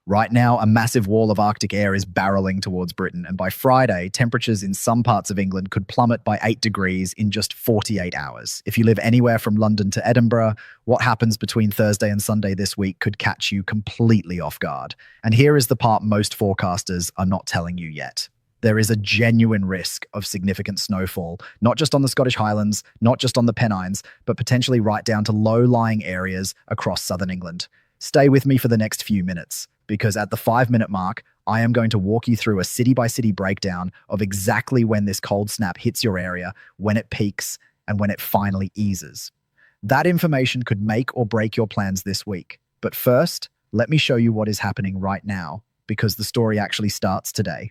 Right now, a massive wall of Arctic air is barreling towards Britain, and by Friday, temperatures in some parts of England could plummet by 8 degrees in just 48 hours. If you live anywhere from London to Edinburgh, what happens between Thursday and Sunday this week could catch you completely off guard. And here is the part most forecasters are not telling you yet. There is a genuine risk of significant snowfall, not just on the Scottish Highlands, not just on the Pennines, but potentially right down to low-lying areas across southern England. Stay with me for the next few minutes, because at the 5-minute mark, I am going to walk you through a city-by-city breakdown of exactly when this cold snap hits your area, when it peaks, and when it finally eases. That information could make or break your plans this week. But first, let me show you what is happening right now, because the story actually starts today.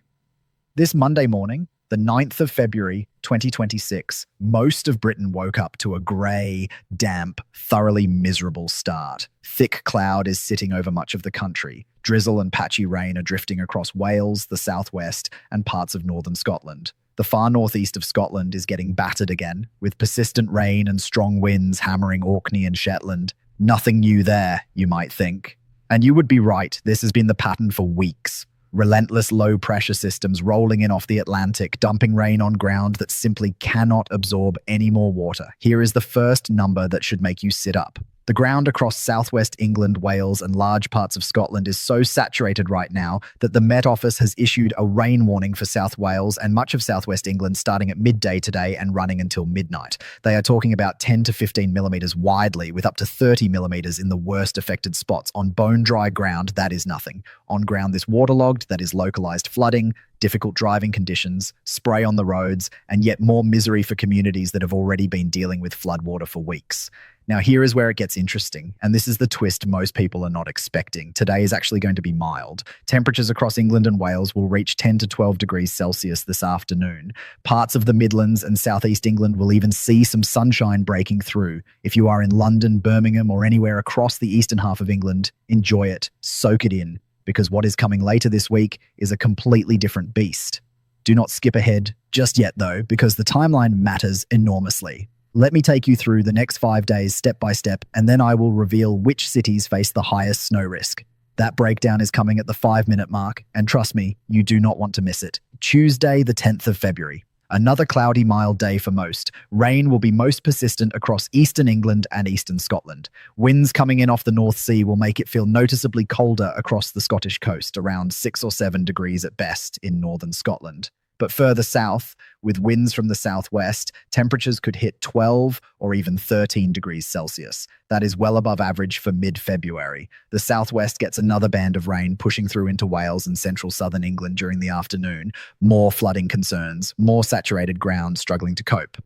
This Monday morning, the 9th of February, 2026, most of Britain woke up to a grey, damp, thoroughly miserable start. Thick cloud is sitting over much of the country. Drizzle and patchy rain are drifting across Wales, the southwest, and parts of northern Scotland. The far northeast of Scotland is getting battered again, with persistent rain and strong winds hammering Orkney and Shetland. Nothing new there, you might think. And you would be right, this has been the pattern for weeks. Relentless low-pressure systems rolling in off the Atlantic, dumping rain on ground that simply cannot absorb any more water. Here is the first number that should make you sit up. The ground across southwest England, Wales, and large parts of Scotland is so saturated right now that the Met Office has issued a rain warning for South Wales and much of southwest England starting at midday today and running until midnight. They are talking about 10 to 15 millimetres widely, with up to 30 millimetres in the worst affected spots. On bone-dry ground, that is nothing. On ground this waterlogged, that is localised flooding, difficult driving conditions, spray on the roads, and yet more misery for communities that have already been dealing with floodwater for weeks. Now, here is where it gets interesting, and this is the twist most people are not expecting. Today is actually going to be mild. Temperatures across England and Wales will reach 10 to 12 degrees Celsius this afternoon. Parts of the Midlands and southeast England will even see some sunshine breaking through. If you are in London, Birmingham, or anywhere across the eastern half of England, enjoy it, soak it in, because what is coming later this week is a completely different beast. Do not skip ahead just yet, though, because the timeline matters enormously. Let me take you through the next 5 days step by step, and then I will reveal which cities face the highest snow risk. That breakdown is coming at the 5-minute mark, and trust me, you do not want to miss it. Tuesday, the 10th of February. Another cloudy, mild day for most. Rain will be most persistent across eastern England and eastern Scotland. Winds coming in off the North Sea will make it feel noticeably colder across the Scottish coast, around 6 or 7 degrees at best in northern Scotland. But further south, with winds from the southwest, temperatures could hit 12 or even 13 degrees Celsius. That is well above average for mid-February. The southwest gets another band of rain pushing through into Wales and central southern England during the afternoon. More flooding concerns, more saturated ground struggling to cope.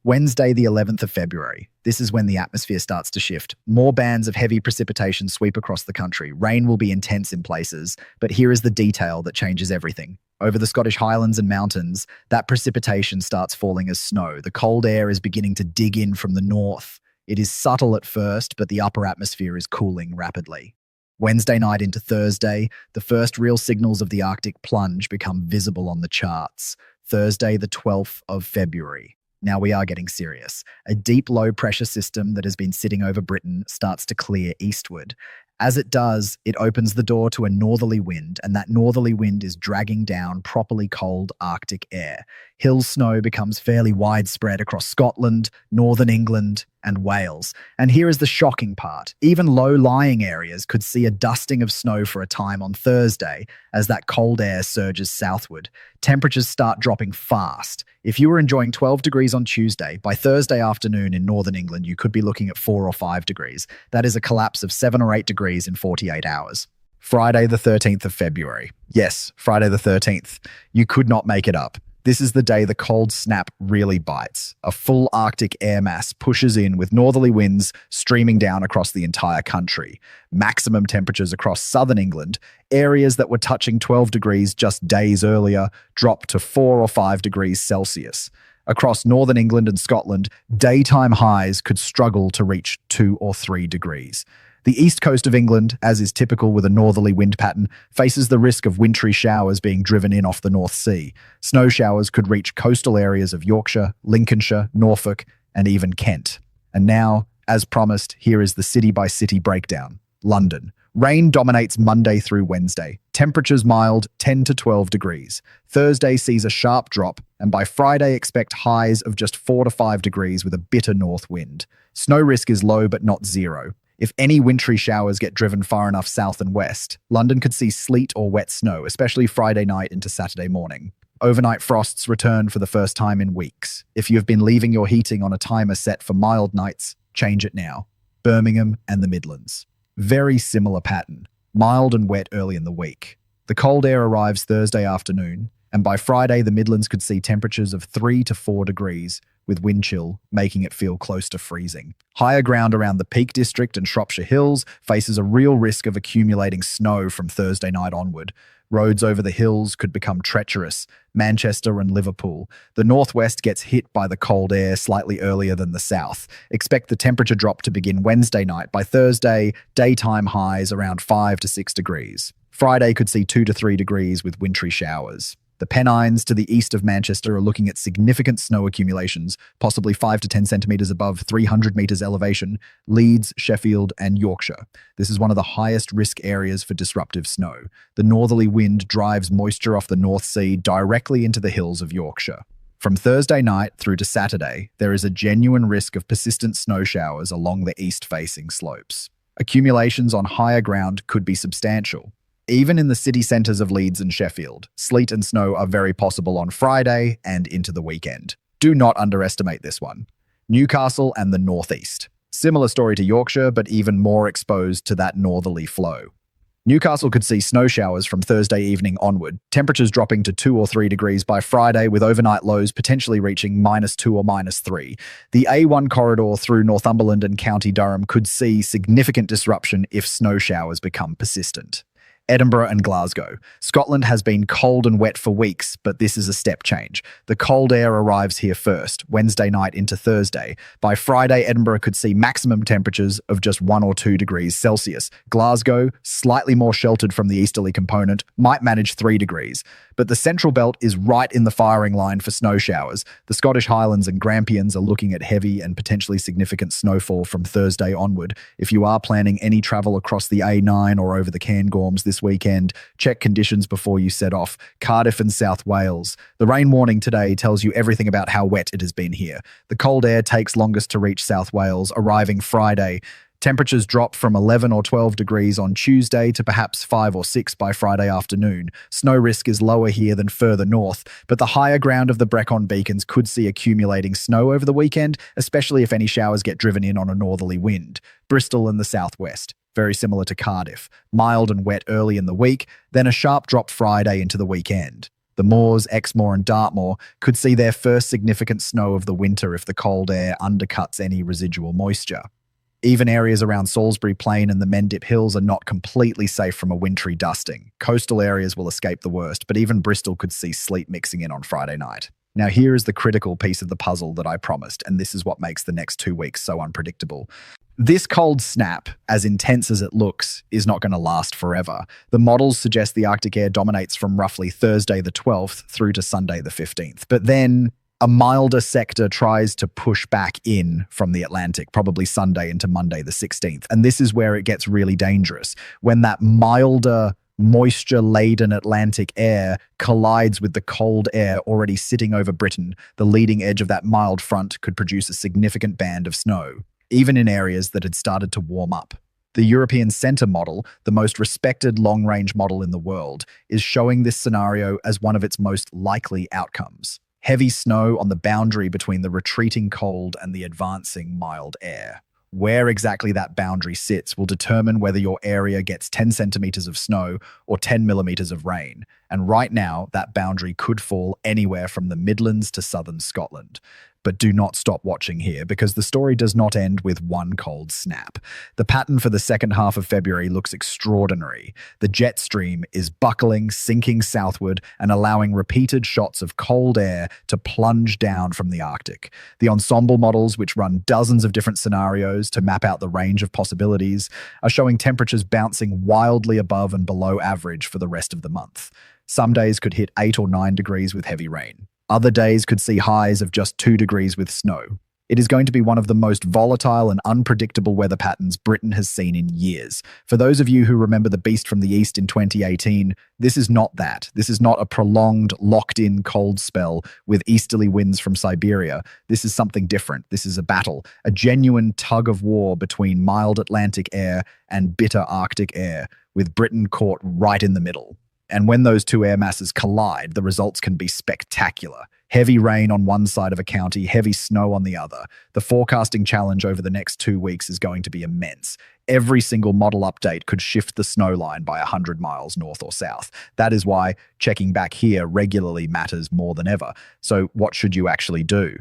Wednesday, the 11th of February. This is when the atmosphere starts to shift. More bands of heavy precipitation sweep across the country. Rain will be intense in places, but here is the detail that changes everything. Over the Scottish Highlands and mountains, that precipitation starts falling as snow. The cold air is beginning to dig in from the north. It is subtle at first, but the upper atmosphere is cooling rapidly. Wednesday night into Thursday, the first real signals of the Arctic plunge become visible on the charts. Thursday, the 12th of February. Now we are getting serious. A deep low-pressure system that has been sitting over Britain starts to clear eastward. As it does, it opens the door to a northerly wind, and that northerly wind is dragging down properly cold Arctic air. Hill snow becomes fairly widespread across Scotland, northern England, and Wales. And here is the shocking part. Even low-lying areas could see a dusting of snow for a time on Thursday as that cold air surges southward. Temperatures start dropping fast. If you were enjoying 12 degrees on Tuesday, by Thursday afternoon in northern England, you could be looking at 4 or 5 degrees. That is a collapse of 7 or 8 degrees in 48 hours. Friday the 13th of February. Yes, Friday the 13th. You could not make it up. This is the day the cold snap really bites. A full Arctic air mass pushes in with northerly winds streaming down across the entire country. Maximum temperatures across southern England, areas that were touching 12 degrees just days earlier, drop to 4 or 5 degrees Celsius. Across northern England and Scotland, daytime highs could struggle to reach 2 or 3 degrees. The east coast of England, as is typical with a northerly wind pattern, faces the risk of wintry showers being driven in off the North Sea. Snow showers could reach coastal areas of Yorkshire, Lincolnshire, Norfolk, and even Kent. And now, as promised, here is the city-by-city breakdown. London. Rain dominates Monday through Wednesday. Temperatures mild, 10 to 12 degrees. Thursday sees a sharp drop, and by Friday expect highs of just 4 to 5 degrees with a bitter north wind. Snow risk is low but not zero. If any wintry showers get driven far enough south and west, London could see sleet or wet snow, especially Friday night into Saturday morning. Overnight frosts return for the first time in weeks. If you have been leaving your heating on a timer set for mild nights, change it now. Birmingham and the Midlands. Very similar pattern. Mild and wet early in the week. The cold air arrives Thursday afternoon, and by Friday the Midlands could see temperatures of 3 to 4 degrees, with wind chill making it feel close to freezing. Higher ground around the Peak District and Shropshire Hills faces a real risk of accumulating snow from Thursday night onward. Roads over the hills could become treacherous. Manchester and Liverpool. The northwest gets hit by the cold air slightly earlier than the south. Expect the temperature drop to begin Wednesday night. By Thursday, daytime highs around 5 to 6 degrees. Friday could see 2 to 3 degrees with wintry showers. The Pennines to the east of Manchester are looking at significant snow accumulations, possibly 5 to 10 centimetres above 300 metres elevation, Leeds, Sheffield and Yorkshire. This is one of the highest risk areas for disruptive snow. The northerly wind drives moisture off the North Sea directly into the hills of Yorkshire. From Thursday night through to Saturday, there is a genuine risk of persistent snow showers along the east-facing slopes. Accumulations on higher ground could be substantial. Even in the city centres of Leeds and Sheffield, sleet and snow are very possible on Friday and into the weekend. Do not underestimate this one. Newcastle and the northeast. Similar story to Yorkshire, but even more exposed to that northerly flow. Newcastle could see snow showers from Thursday evening onward, temperatures dropping to 2 or 3 degrees by Friday, with overnight lows potentially reaching -2 or -3. The A1 corridor through Northumberland and County Durham could see significant disruption if snow showers become persistent. Edinburgh and Glasgow. Scotland has been cold and wet for weeks, but this is a step change. The cold air arrives here first, Wednesday night into Thursday. By Friday, Edinburgh could see maximum temperatures of just 1 or 2 degrees Celsius. Glasgow, slightly more sheltered from the easterly component, might manage 3 degrees. But the central belt is right in the firing line for snow showers. The Scottish Highlands and Grampians are looking at heavy and potentially significant snowfall from Thursday onward. If you are planning any travel across the A9 or over the Cairngorms this weekend, check conditions before you set off. Cardiff and South Wales. The rain warning today tells you everything about how wet it has been here. The cold air takes longest to reach South Wales, arriving Friday. Temperatures drop from 11 or 12 degrees on Tuesday to perhaps 5 or 6 by Friday afternoon. Snow risk is lower here than further north, but the higher ground of the Brecon Beacons could see accumulating snow over the weekend, especially if any showers get driven in on a northerly wind. Bristol and the southwest. Very similar to Cardiff. Mild and wet early in the week, then a sharp drop Friday into the weekend. The Moors, Exmoor and Dartmoor could see their first significant snow of the winter if the cold air undercuts any residual moisture. Even areas around Salisbury Plain and the Mendip Hills are not completely safe from a wintry dusting. Coastal areas will escape the worst, but even Bristol could see sleet mixing in on Friday night. Now here is the critical piece of the puzzle that I promised, and this is what makes the next 2 weeks so unpredictable. This cold snap, as intense as it looks, is not going to last forever. The models suggest the Arctic air dominates from roughly Thursday the 12th through to Sunday the 15th. But then a milder sector tries to push back in from the Atlantic, probably Sunday into Monday the 16th. And this is where it gets really dangerous. When that milder, moisture-laden Atlantic air collides with the cold air already sitting over Britain, the leading edge of that mild front could produce a significant band of snow, even in areas that had started to warm up. The European Centre model, the most respected long-range model in the world, is showing this scenario as one of its most likely outcomes. Heavy snow on the boundary between the retreating cold and the advancing mild air. Where exactly that boundary sits will determine whether your area gets 10 centimetres of snow or 10 millimetres of rain. And right now, that boundary could fall anywhere from the Midlands to southern Scotland. But do not stop watching here, because the story does not end with one cold snap. The pattern for the second half of February looks extraordinary. The jet stream is buckling, sinking southward, and allowing repeated shots of cold air to plunge down from the Arctic. The ensemble models, which run dozens of different scenarios to map out the range of possibilities, are showing temperatures bouncing wildly above and below average for the rest of the month. Some days could hit 8 or 9 degrees with heavy rain. Other days could see highs of just 2 degrees with snow. It is going to be one of the most volatile and unpredictable weather patterns Britain has seen in years. For those of you who remember the Beast from the East in 2018, this is not that. This is not a prolonged, locked-in cold spell with easterly winds from Siberia. This is something different. This is a battle, a genuine tug of war between mild Atlantic air and bitter Arctic air, with Britain caught right in the middle. And when those two air masses collide, the results can be spectacular. Heavy rain on one side of a county, heavy snow on the other. The forecasting challenge over the next 2 weeks is going to be immense. Every single model update could shift the snow line by 100 miles north or south. That is why checking back here regularly matters more than ever. So what should you actually do?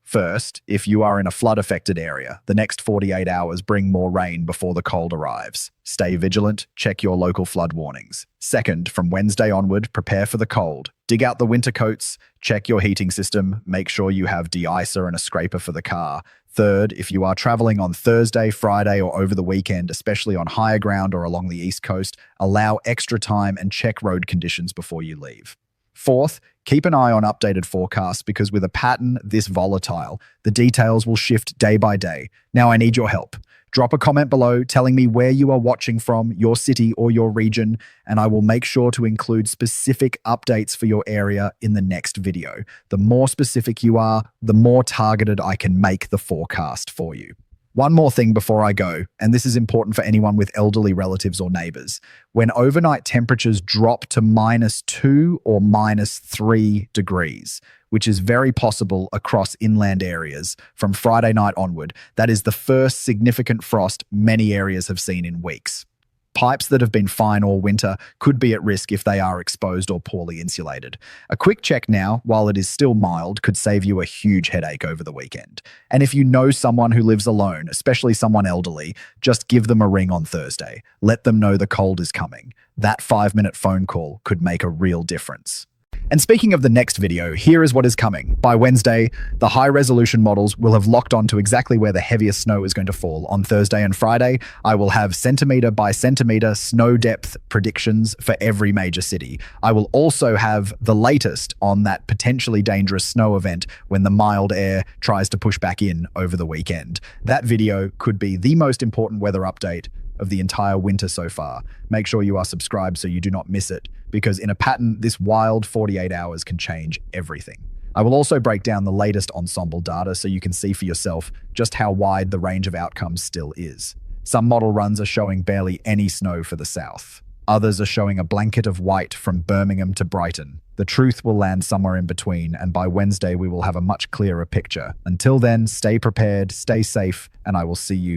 First, if you are in a flood-affected area, the next 48 hours bring more rain before the cold arrives. Stay vigilant, check your local flood warnings. Second, from Wednesday onward, prepare for the cold. Dig out the winter coats, check your heating system, make sure you have de-icer and a scraper for the car. Third, if you are traveling on Thursday, Friday, or over the weekend, especially on higher ground or along the East Coast, allow extra time and check road conditions before you leave. Fourth, keep an eye on updated forecasts because with a pattern this volatile, the details will shift day by day. Now I need your help. Drop a comment below telling me where you are watching from, your city or your region, and I will make sure to include specific updates for your area in the next video. The more specific you are, the more targeted I can make the forecast for you. One more thing before I go, and this is important for anyone with elderly relatives or neighbours. When overnight temperatures drop to -2 or -3 degrees, which is very possible across inland areas from Friday night onward, that is the first significant frost many areas have seen in weeks. Pipes that have been fine all winter could be at risk if they are exposed or poorly insulated. A quick check now, while it is still mild, could save you a huge headache over the weekend. And if you know someone who lives alone, especially someone elderly, just give them a ring on Thursday. Let them know the cold is coming. That 5-minute phone call could make a real difference. And speaking of the next video, here is what is coming. By Wednesday, the high-resolution models will have locked on to exactly where the heaviest snow is going to fall. On Thursday and Friday, I will have centimetre by centimetre snow depth predictions for every major city. I will also have the latest on that potentially dangerous snow event when the mild air tries to push back in over the weekend. That video could be the most important weather update of the entire winter so far. Make sure you are subscribed so you do not miss it, because in a pattern, this wild 48 hours can change everything. I will also break down the latest ensemble data so you can see for yourself just how wide the range of outcomes still is. Some model runs are showing barely any snow for the south. Others are showing a blanket of white from Birmingham to Brighton. The truth will land somewhere in between, and by Wednesday we will have a much clearer picture. Until then, stay prepared, stay safe, and I will see you